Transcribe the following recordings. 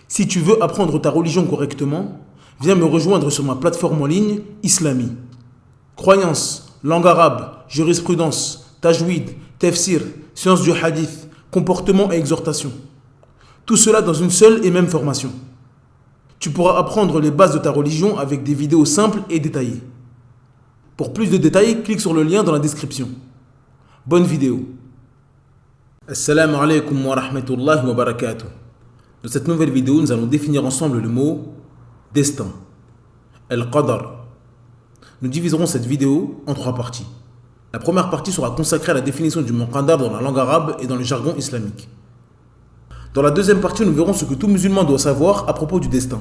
Si tu veux apprendre ta religion correctement, viens me rejoindre sur ma plateforme en ligne Islami. Croyances, langue arabe, jurisprudence, tajwid, tafsir, sciences du hadith, comportement et exhortation. Tout cela dans une seule et même formation. Tu pourras apprendre les bases de ta religion avec des vidéos simples et détaillées. Pour plus de détails, clique sur le lien dans la description. Bonne vidéo. Assalamu alaikum wa rahmatullahi wa barakatuh. Dans cette nouvelle vidéo, nous allons définir ensemble le mot destin. Al-Qadar. Nous diviserons cette vidéo en 3 parties. La première partie sera consacrée à la définition du mot Qadar dans la langue arabe et dans le jargon islamique. Dans la deuxième partie, nous verrons ce que tout musulman doit savoir à propos du destin.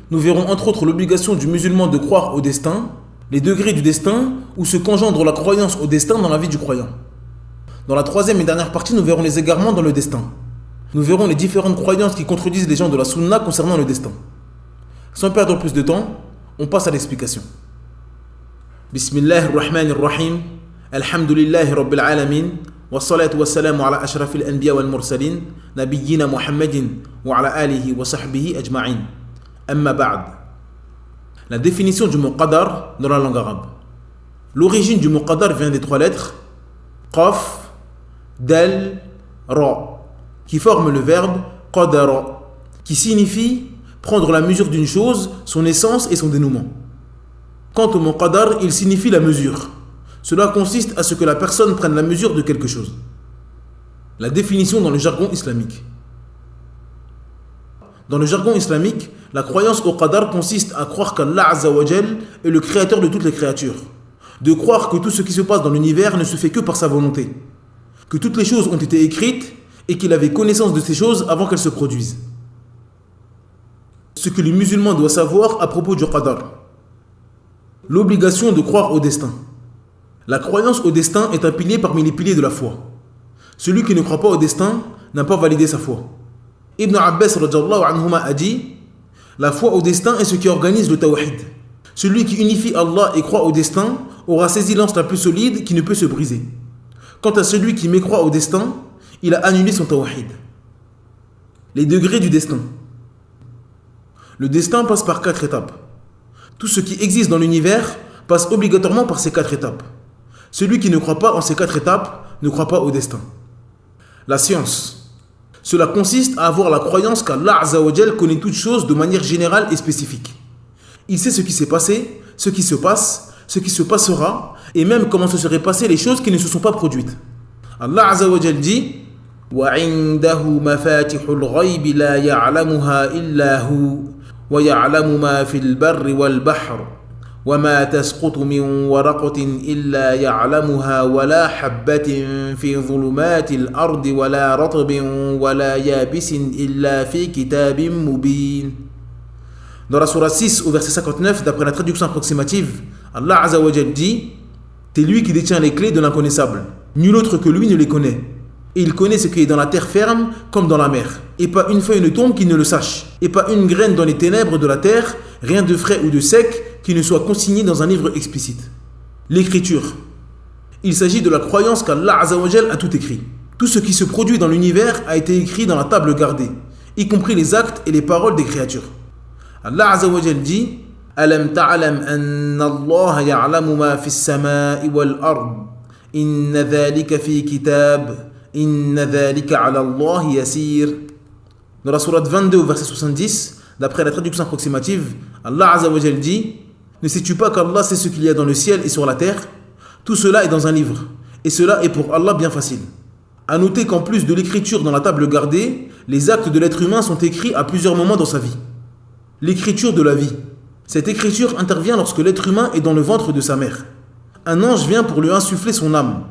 Nous verrons entre autres l'obligation du musulman de croire au destin, les degrés du destin, où se qu'engendre la croyance au destin dans la vie du croyant. Dans la troisième et dernière partie, nous verrons les égarements dans le destin. Nous verrons les différentes croyances qui contredisent les gens de la sunna concernant le destin. Sans perdre plus de temps, on passe à l'explication. Bismillahirrahmanirrahim. Alhamdulillahi rabbil alamin. Wassalatu wassalamu ala ashrafil anbiya wal mursalin. Nabiyyina Muhammadin wa ala alihi wa sahbihi ajma'in. Amma ba'd. La définition du mot qadar dans la langue arabe. L'origine du mot qadar vient des 3 lettres qaf, dal, ra, qui forment le verbe qadara, qui signifie prendre la mesure d'une chose, son essence et son dénouement. Quant au mot qadar, il signifie la mesure. Cela consiste à ce que la personne prenne la mesure de quelque chose. La définition dans le jargon islamique. Dans le jargon islamique, la croyance au qadar consiste à croire qu'Allah Azza wa Jal est le créateur de toutes les créatures. De croire que tout ce qui se passe dans l'univers ne se fait que par sa volonté. Que toutes les choses ont été écrites et qu'il avait connaissance de ces choses avant qu'elles se produisent. Ce que les musulmans doivent savoir à propos du qadar. L'obligation de croire au destin. La croyance au destin est un pilier parmi les piliers de la foi. Celui qui ne croit pas au destin n'a pas validé sa foi. Ibn Abbas radiyallahu anhuma a dit: la foi au destin est ce qui organise le tawhid. Celui qui unifie Allah et croit au destin aura saisi l'anse la plus solide qui ne peut se briser. Quant à celui qui mécroit au destin, il a annulé son tawhid. Les degrés du destin. Le destin passe par 4 étapes. Tout ce qui existe dans l'univers passe obligatoirement par ces 4 étapes. Celui qui ne croit pas en ces 4 étapes ne croit pas au destin. La science. Cela consiste à avoir la croyance qu'Allah Azza wa Jal connaît toutes choses de manière générale et spécifique. Il sait ce qui s'est passé, ce qui se passe, ce qui se passera, et même comment se seraient passées les choses qui ne se sont pas produites. Allah Azza wa Jal dit: وَعِنْدَهُ مَفَاتِحُ الْغَيْبِ لَا يَعْلَمُهَا إِلَّا هُوَ وَيَعْلَمُ مَا فِي الْبَرِّ وَالْبَحْرِ وَمَا تَسْقُطُ مِنْ وَرَقَةٍ إِلَّا يَعْلَمُهَا وَلَا حَبَّةٍ فِي ظُلُمَاتِ الْأَرْضِ وَلَا رَطْبٍ وَلَا يَابِسٍ إِلَّا فِي كِتَابٍ مُبِينٍ. Dans la sourate 6 au verset 59, d'après la traduction approximative, Allah Azza wa Jal dit: c'est lui qui détient les clés de l'inconnaissable. Nul autre que lui ne les connaît. Et il connaît ce qui est dans la terre ferme comme dans la mer. Et pas une feuille ne tombe qui ne le sache. Et pas une graine dans les ténèbres de la terre, rien de frais ou de sec qui ne soit consigné dans un livre explicite. L'écriture. Il s'agit de la croyance qu'Allah Azza wa Jal a tout écrit. Tout ce qui se produit dans l'univers a été écrit dans la table gardée, y compris les actes et les paroles des créatures. Allah Azza wa Jal dit: Alam ta'lam anna Allah ya'lamu ma fi as-sama'i wal ard. Inna dhalika fi kitab. Inna dhalika 'ala Allah yasir. Dans la sourate 22 au verset 70, d'après la traduction approximative, Allah Azza wa Jal dit: ne sais-tu pas qu'Allah sait ce qu'il y a dans le ciel et sur la terre? Tout cela est dans un livre, et cela est pour Allah bien facile. À noter qu'en plus de l'écriture dans la table gardée, les actes de l'être humain sont écrits à plusieurs moments dans sa vie. L'écriture de la vie. Cette écriture intervient lorsque l'être humain est dans le ventre de sa mère. Un ange vient pour lui insuffler son âme,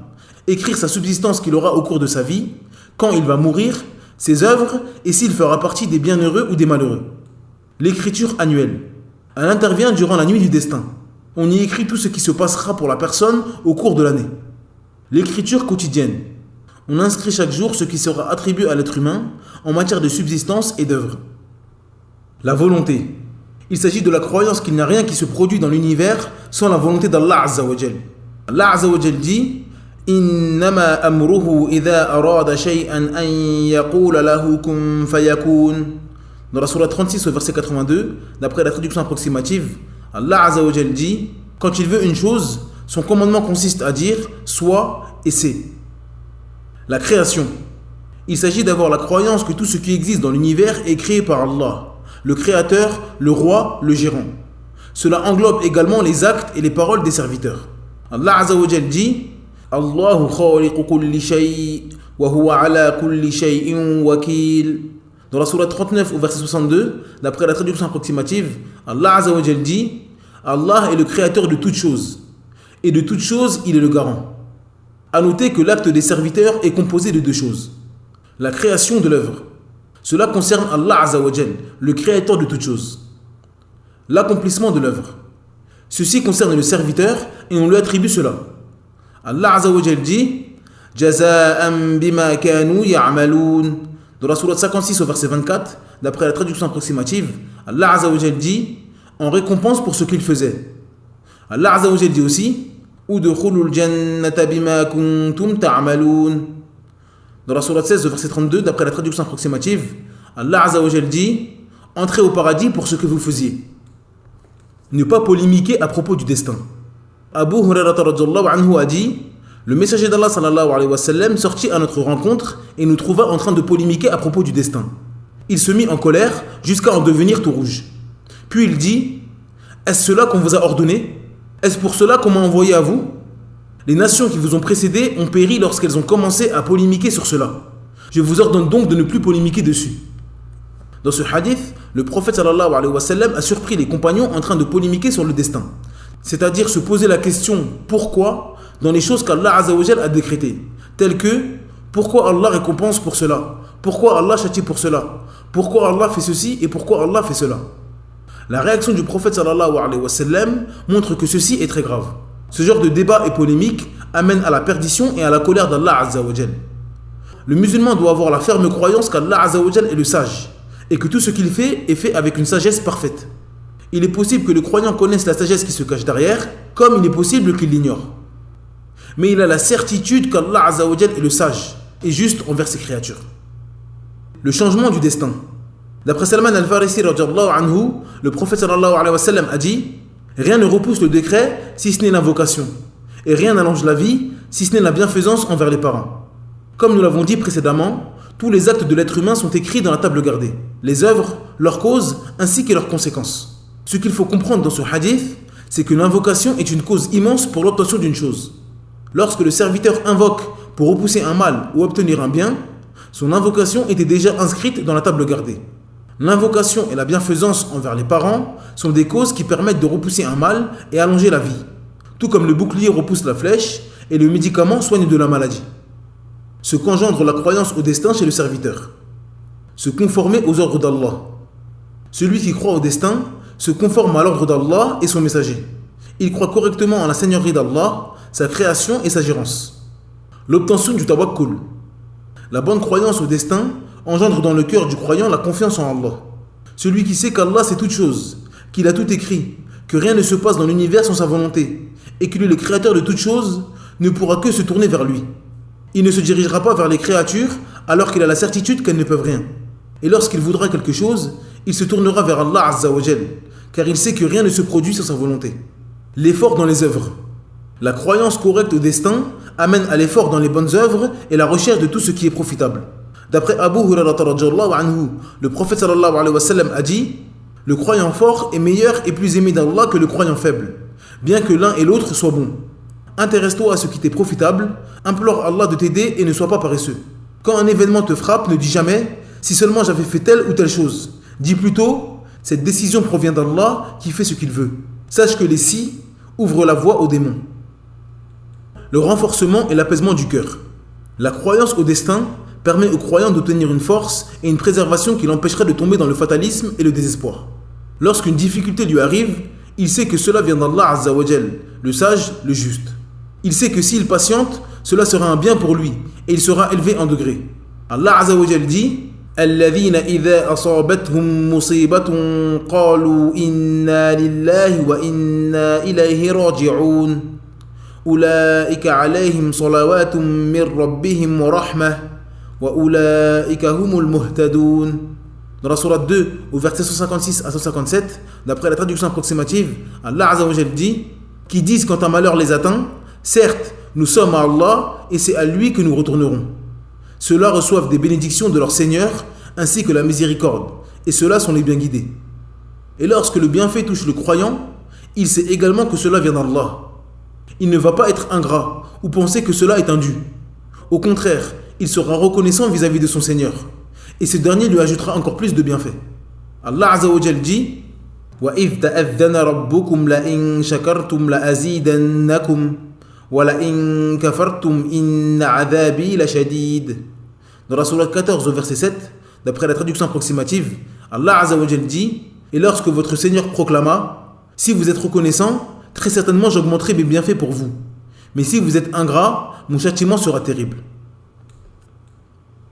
écrire sa subsistance qu'il aura au cours de sa vie, quand il va mourir, ses œuvres et s'il fera partie des bienheureux ou des malheureux. L'écriture annuelle. Elle intervient durant la nuit du destin. On y écrit tout ce qui se passera pour la personne au cours de l'année. L'écriture quotidienne. On inscrit chaque jour ce qui sera attribué à l'être humain en matière de subsistance et d'œuvre. La volonté. Il s'agit de la croyance qu'il n'y a rien qui se produit dans l'univers sans la volonté d'Allah Azza wa Jal. Allah Azza wa Jal dit: Innama amruhu idha arada shay'an an yaqula lahu kun fayakun. Dans la Sourate 36 au verset 82, d'après la traduction approximative, Allah Azza wa Jal dit: quand il veut une chose, son commandement consiste à dire soit et c'est. La création. Il s'agit d'avoir la croyance que tout ce qui existe dans l'univers est créé par Allah, le créateur, le roi, le gérant. Cela englobe également les actes et les paroles des serviteurs. Allah Azza wa Jal dit: Allahu khaliqu kulli shay wa huwa ala kulli shay'in wakil. Dans la Sourate 39 au verset 62, d'après la traduction approximative, Allah Azza wa Jal dit: Allah est le créateur de toutes choses, et de toutes choses il est le garant. À noter que l'acte des serviteurs est composé de deux choses. La création de l'œuvre. Cela concerne Allah Azza wa Jal, le créateur de toutes choses. L'accomplissement de l'œuvre. Ceci concerne le serviteur et on lui attribue cela. Allah Azza wa Jal dit: Jaza'an bima kanu ya'maloun. Dans la Sourate 56 au verset 24, d'après la traduction approximative, Allah Azza wa Jal dit: en récompense pour ce qu'il faisait. Allah Azza wa Jal dit aussi: Udkhulul jannata bima kuntum ta'maloun. Dans la Sourate 16 au verset 32, d'après la traduction approximative, Allah Azza wa Jal dit: entrez au paradis pour ce que vous faisiez. Ne pas polémiquer à propos du destin. Abu Hurairah radhiyallahu anhu a dit: le messager d'Allah sallallahu alayhi wa sallam sortit à notre rencontre et nous trouva en train de polémiquer à propos du destin. Il se mit en colère jusqu'à en devenir tout rouge. Puis il dit: est-ce cela qu'on vous a ordonné? Est-ce pour cela qu'on m'a envoyé à vous? Les nations qui vous ont précédé ont péri lorsqu'elles ont commencé à polémiquer sur cela. Je vous ordonne donc de ne plus polémiquer dessus. Dans ce hadith, le prophète sallallahu alayhi wa sallam a surpris les compagnons en train de polémiquer sur le destin. C'est-à-dire se poser la question pourquoi dans les choses qu'Allah Azza wa Jal a décrétées, telles que pourquoi Allah récompense pour cela, pourquoi Allah châtie pour cela, pourquoi Allah fait ceci et pourquoi Allah fait cela. La réaction du prophète sallallahu alayhi wa sallam montre que ceci est très grave. Ce genre de débat et polémique amène à la perdition et à la colère d'Allah Azza wa Jal. Le musulman doit avoir la ferme croyance qu'Allah Azza wa Jal est le sage et que tout ce qu'il fait est fait avec une sagesse parfaite. Il est possible que le croyant connaisse la sagesse qui se cache derrière, comme il est possible qu'il l'ignore. Mais il a la certitude qu'Allah Azza wa Jal est le sage et juste envers ses créatures. Le changement du destin. D'après Salman al-Farisi radhiyallahu anhu, le prophète sallallahu alayhi wa sallam a dit: rien ne repousse le décret si ce n'est l'invocation, et rien n'allonge la vie si ce n'est la bienfaisance envers les parents. Comme nous l'avons dit précédemment, tous les actes de l'être humain sont écrits dans la table gardée, les œuvres, leurs causes ainsi que leurs conséquences. Ce qu'il faut comprendre dans ce hadith, c'est que l'invocation est une cause immense pour l'obtention d'une chose. Lorsque le serviteur invoque pour repousser un mal ou obtenir un bien, son invocation était déjà inscrite dans la table gardée. L'invocation et la bienfaisance envers les parents sont des causes qui permettent de repousser un mal et allonger la vie, tout comme le bouclier repousse la flèche et le médicament soigne de la maladie. Ce qu'engendre la croyance au destin chez le serviteur. Se conformer aux ordres d'Allah. Celui qui croit au destin se conforme à l'ordre d'Allah et son messager. Il croit correctement en la seigneurie d'Allah, sa création et sa gérance. L'obtention du tawakkul. La bonne croyance au destin engendre dans le cœur du croyant la confiance en Allah. Celui qui sait qu'Allah sait toutes choses, qu'il a tout écrit, que rien ne se passe dans l'univers sans sa volonté, et qu'il est le créateur de toutes choses, ne pourra que se tourner vers lui. Il ne se dirigera pas vers les créatures alors qu'il a la certitude qu'elles ne peuvent rien. Et lorsqu'il voudra quelque chose, il se tournera vers Allah Azza wa Jal, car il sait que rien ne se produit sans sa volonté. L'effort dans les œuvres. La croyance correcte au destin amène à l'effort dans les bonnes œuvres et la recherche de tout ce qui est profitable. D'après Abu Hurairah radhiyallahu anhu, le prophète sallallahu alayhi wa sallam a dit: le croyant fort est meilleur et plus aimé d'Allah que le croyant faible, bien que l'un et l'autre soient bons. Intéresse-toi à ce qui t'est profitable, implore Allah de t'aider et ne sois pas paresseux. Quand un événement te frappe, ne dis jamais: si seulement j'avais fait telle ou telle chose. Dis plutôt: cette décision provient d'Allah qui fait ce qu'il veut. Sache que les si ouvrent la voie aux démons. Le renforcement et l'apaisement du cœur. La croyance au destin permet au croyant d'obtenir une force et une préservation qui l'empêcherait de tomber dans le fatalisme et le désespoir. Lorsqu'une difficulté lui arrive, il sait que cela vient d'Allah Azza wa Jal, le sage, le juste. Il sait que s'il patiente, cela sera un bien pour lui et il sera élevé en degrés. Allah Azza wa Jal dit: الذين إذا أصابتهم مصيبة قالوا إنا لله وإنا إليه راجعون أولئك عليهم صلوات من ربهم ورحمة وأولئك هم المهتدون. Dans la sourate 2, au verset 156 à 157, d'après la traduction approximative, Allah Azza wa Jal dit « Qui disent quand un malheur les atteint, certes, nous sommes à Allah et c'est à lui que nous retournerons. Ceux-là reçoivent des bénédictions de leur Seigneur ainsi que la miséricorde, et ceux-là sont les bien guidés. Et lorsque le bienfait touche le croyant, il sait également que cela vient d'Allah. Il ne va pas être ingrat ou penser que cela est un dû. Au contraire, il sera reconnaissant vis-à-vis de son Seigneur, et ce dernier lui ajoutera encore plus de bienfaits. Allah Azza wa Jal dit وَإِذْ تَأَذَّنَ رَبُّكُمْ لَإِن شَكَرْتُمْ لَأَزِيدَنَّكُمْ وَلَإِن كَفَرْتُمْ إِنَّ عَذَابِي لَشَدِيدٌ. Dans la sourate 14 au verset 7, d'après la traduction approximative, Allah Azza wa Jal dit Et lorsque votre Seigneur proclama Si vous êtes reconnaissant, très certainement j'augmenterai mes bienfaits pour vous. Mais si vous êtes ingrat, mon châtiment sera terrible.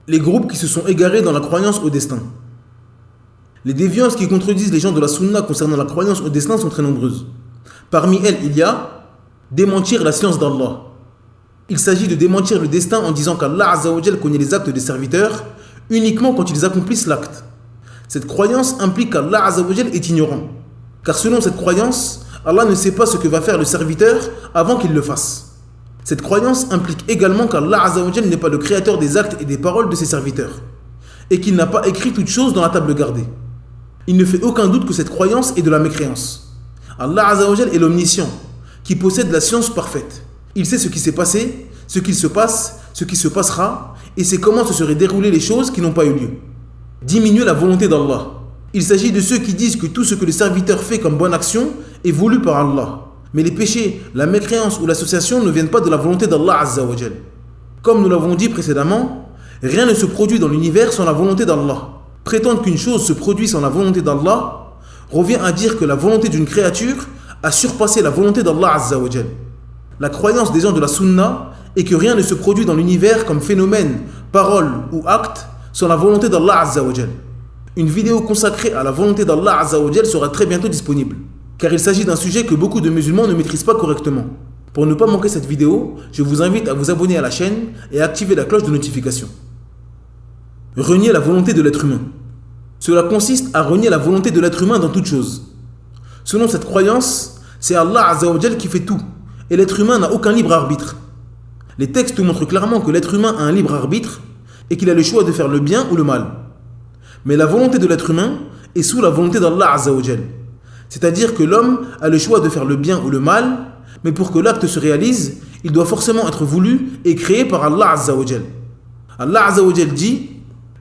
Les groupes qui se sont égarés dans la croyance au destin. Les déviances qui contredisent les gens de la sunna concernant la croyance au destin sont très nombreuses. Parmi elles, il y a démentir la science d'Allah. Il s'agit de démentir le destin en disant qu'Allah Azza wa Jal connaît les actes des serviteurs uniquement quand ils accomplissent l'acte. Cette croyance implique qu'Allah Azza wa Jal est ignorant. Car selon cette croyance, Allah ne sait pas ce que va faire le serviteur avant qu'il le fasse. Cette croyance implique également qu'Allah Azza wa Jal n'est pas le créateur des actes et des paroles de ses serviteurs, et qu'il n'a pas écrit toutes choses dans la table gardée. Il ne fait aucun doute que cette croyance est de la mécréance. Allah Azza wa Jal est l'omniscient, qui possède la science parfaite. Il sait ce qui s'est passé, ce qu'il se passe, ce qui se passera, et sait comment se seraient déroulées les choses qui n'ont pas eu lieu. Diminuer la volonté d'Allah. Il s'agit de ceux qui disent que tout ce que le serviteur fait comme bonne action est voulu par Allah. Mais les péchés, la mécréance ou l'association ne viennent pas de la volonté d'Allah Azza wa Jal. Comme nous l'avons dit précédemment, rien ne se produit dans l'univers sans la volonté d'Allah. Prétendre qu'une chose se produit sans la volonté d'Allah revient à dire que la volonté d'une créature a surpassé la volonté d'Allah Azza wa Jal. La croyance des gens de la sunna est que rien ne se produit dans l'univers comme phénomène, parole ou acte sans la volonté d'Allah Azza wa Jal. Une vidéo consacrée à la volonté d'Allah Azza wa Jal sera très bientôt disponible, car il s'agit d'un sujet que beaucoup de musulmans ne maîtrisent pas correctement. Pour ne pas manquer cette vidéo, je vous invite à vous abonner à la chaîne et à activer la cloche de notification. Renier la volonté de l'être humain. Cela consiste à renier la volonté de l'être humain dans toute chose. Selon cette croyance, c'est Allah Azza wa Jal qui fait tout, et l'être humain n'a aucun libre arbitre. Les textes montrent clairement que l'être humain a un libre arbitre et qu'il a le choix de faire le bien ou le mal. Mais la volonté de l'être humain est sous la volonté d'Allah Azza wa Jal. C'est-à-dire que l'homme a le choix de faire le bien ou le mal, mais pour que l'acte se réalise, il doit forcément être voulu et créé par Allah Azza wa Jal. Allah Azza wa Jal dit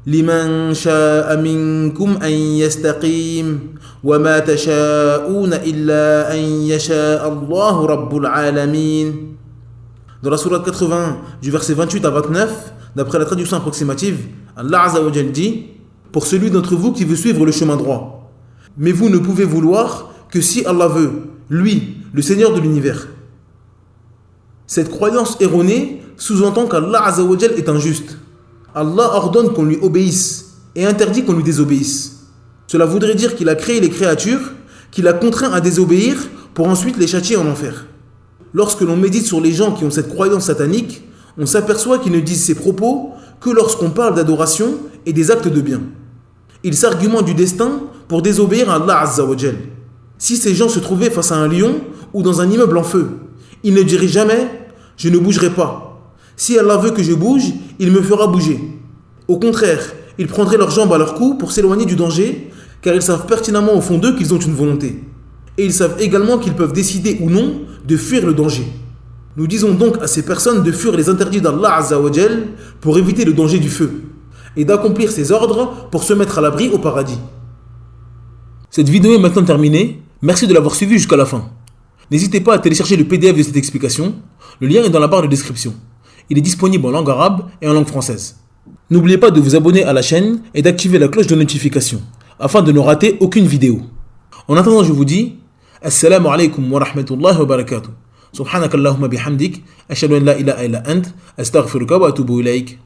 لِمَنْ شَاءَ مِنْكُمْ أَنْ يَسْتَقِيمَ وَمَا تَشَاءُونَ إِلَّا أَنْ يَشَاءَ اللَّهُ رَبُّ الْعَالَمِينَ. Dans la sourate 80, du verset 28 à 29, d'après la traduction approximative, Allah Azza wa Jal dit Pour celui d'entre vous qui veut suivre le chemin droit. Mais vous ne pouvez vouloir que si Allah veut, lui, le Seigneur de l'univers. Cette croyance erronée sous-entend qu'Allah Azza wa Jal est injuste. Allah ordonne qu'on lui obéisse et interdit qu'on lui désobéisse. Cela voudrait dire qu'il a créé les créatures, qu'il a contraint à désobéir pour ensuite les châtier en enfer. Lorsque l'on médite sur les gens qui ont cette croyance satanique, on s'aperçoit qu'ils ne disent ces propos que lorsqu'on parle d'adoration et des actes de bien. Ils s'argumentent du destin pour désobéir à Allah Azza wa Jal. Si ces gens se trouvaient face à un lion ou dans un immeuble en feu, ils ne diraient jamais « je ne bougerai pas ». Si Allah veut que je bouge, il me fera bouger. Au contraire, ils prendraient leurs jambes à leur cou pour s'éloigner du danger, car ils savent pertinemment au fond d'eux qu'ils ont une volonté. Et ils savent également qu'ils peuvent décider ou non de fuir le danger. Nous disons donc à ces personnes de fuir les interdits d'Allah Azza wa Jal pour éviter le danger du feu, et d'accomplir ses ordres pour se mettre à l'abri au paradis. Cette vidéo est maintenant terminée. Merci de l'avoir suivie jusqu'à la fin. N'hésitez pas à télécharger le PDF de cette explication. Le lien est dans la barre de description. Il est disponible en langue arabe et en langue française. N'oubliez pas de vous abonner à la chaîne et d'activer la cloche de notification afin de ne rater aucune vidéo. En attendant, je vous dis Assalamu alaikum wa rahmatullahi wa barakatuh. Subhanakallahumma bihamdik. Ashhadu an la ilaha illa ant. Astaghfiruka wa atubu ilayk.